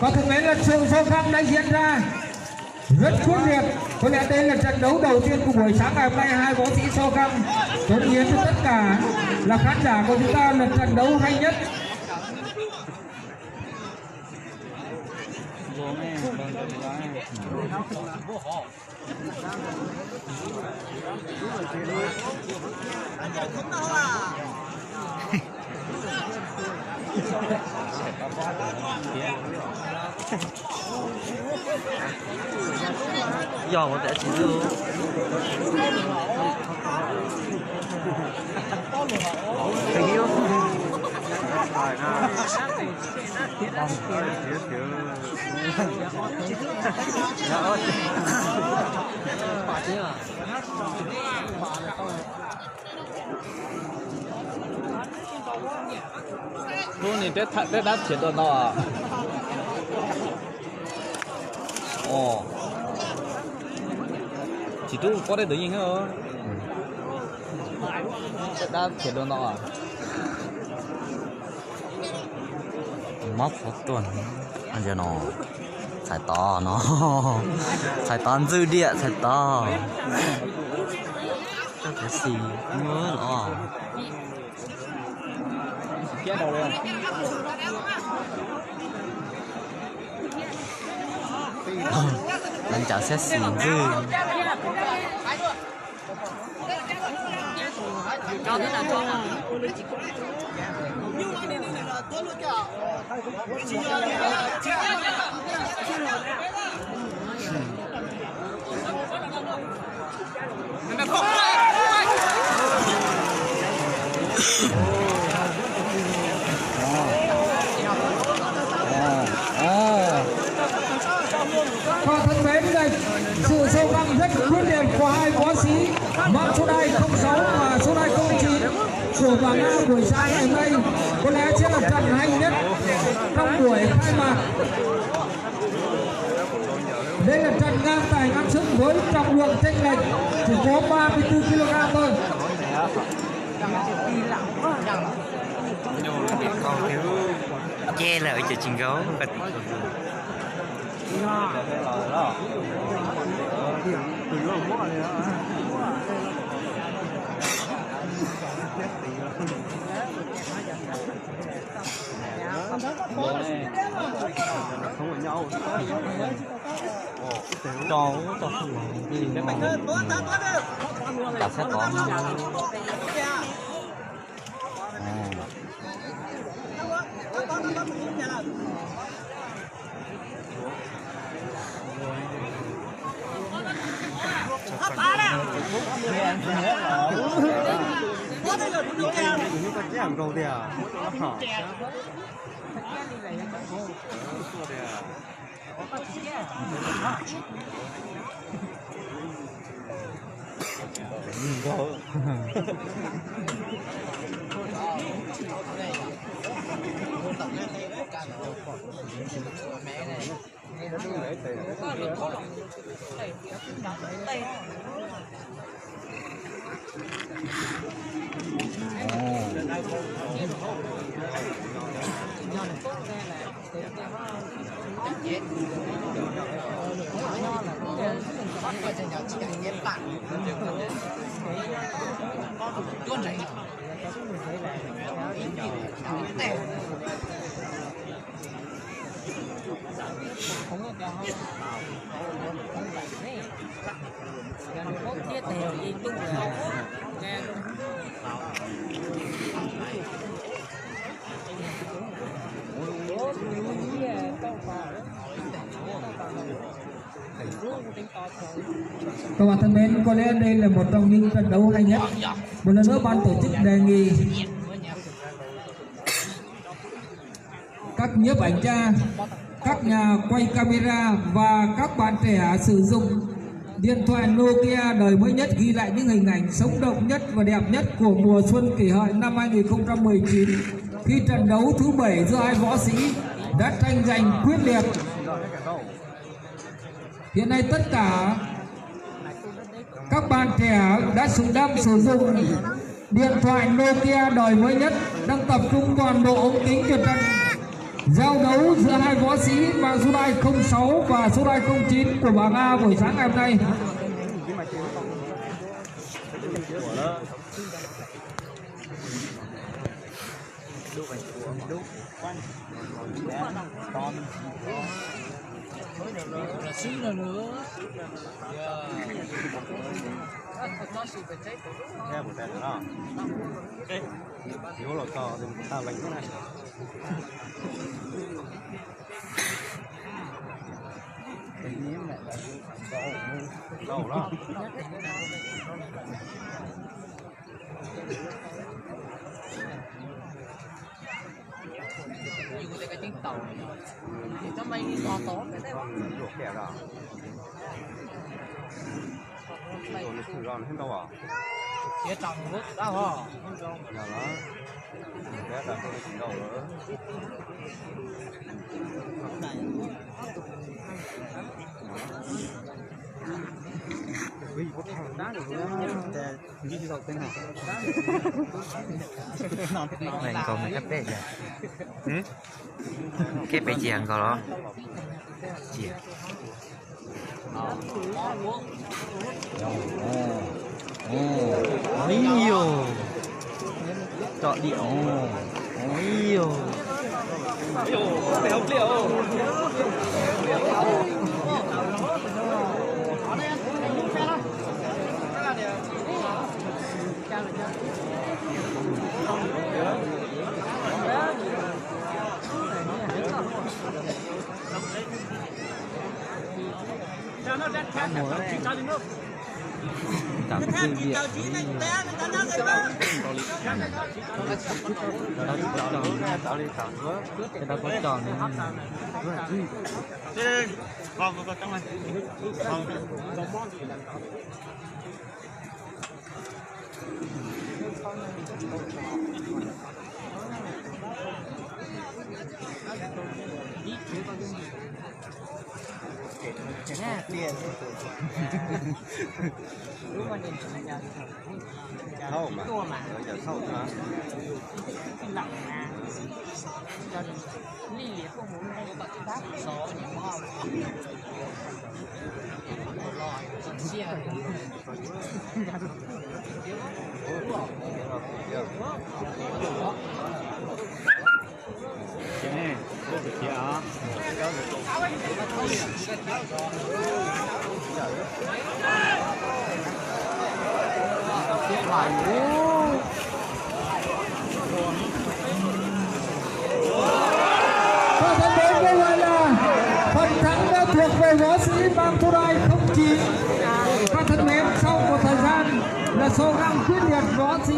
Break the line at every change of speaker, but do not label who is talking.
Có thực tế là trường sâu thăm đã diễn ra rất quyết liệt. Có lẽ đây là trận đấu đầu tiên của buổi sáng ngày hôm nay. Hai võ sĩ sâu thăm cống hiến cho tất cả là khán giả của chúng ta là trận đấu hay nhất.
Giờ một chỉ luôn.
Luôn thì Tết đắt chuyển đồ nào à? Ồ, chỉ tu có đây tự nhiên thôi. Tết đắt chuyển đồ nào à?
Móc một tuần anh giờ nó xài to nó xài to dư địa xài to cái gì nhớ nó
Kia đầu lên.
anh chả xét xì dư
cho thế nào cho nào
Và thân mến, đây sự sâu thăm rất quyết liệt của hai võ sĩ mang số đai 06 và số đai 09 của Vàng Nga buổi sáng ngày hôm nay có lẽ sẽ là trận hay nhất trong buổi khai mạc. Đây là trận ngang tài ngang sức với trọng lượng chênh lệch chỉ có 34 kg thôi.
còn thiếu che lại cho chừng gấu cho chặt sẽ có
Các bạn thân mến, có lẽ đây là một trong những trận đấu hay nhất. Một lần nữa ban tổ chức đề nghị các nhiếp ảnh gia, các nhà quay camera và các bạn trẻ sử dụng Điện thoại Nokia đời mới nhất ghi lại những hình ảnh sống động nhất và đẹp nhất của mùa xuân Kỷ Hợi năm 2019 khi trận đấu thứ 7 giữa hai võ sĩ đã tranh giành quyết liệt. Hiện nay tất cả các bạn trẻ đang sử dụng điện thoại Nokia đời mới nhất, đang tập trung toàn bộ ống kính cho trận giao đấu giữa hai võ sĩ mang số đai 06 và số đai 09 của bảng A buổi sáng ngày hôm nay.
Nghe một đèn đó. Nếu là to thì ta lạnh thế này. Đâu đó.
Dùng cái tiếng tàu thì nó bay to to cái đấy.
Luộc kẹo đó. Rồi nó thử ra hết đâu à?
Phía trong nước đó hả?
Nhà đó. Bé là không có đâu nữa. Vì có thằng đá được nữa. Như thế nào tên nào?
Mình còn một cách đấy vậy. Cái bể chèn có đó. Chèn. Ôi yo. Chọn điệu. Ôi yo.
Không liệu.
Cảm ơn điện. Cái đó có tròn
Thâu mà. Bây giờ thâu hả?
Và thân mến, như vậy là phần thắng đã thuộc về võ sĩ mang số đai 09. Và thân mến, sau một thời gian là số găng quyết liệt, võ sĩ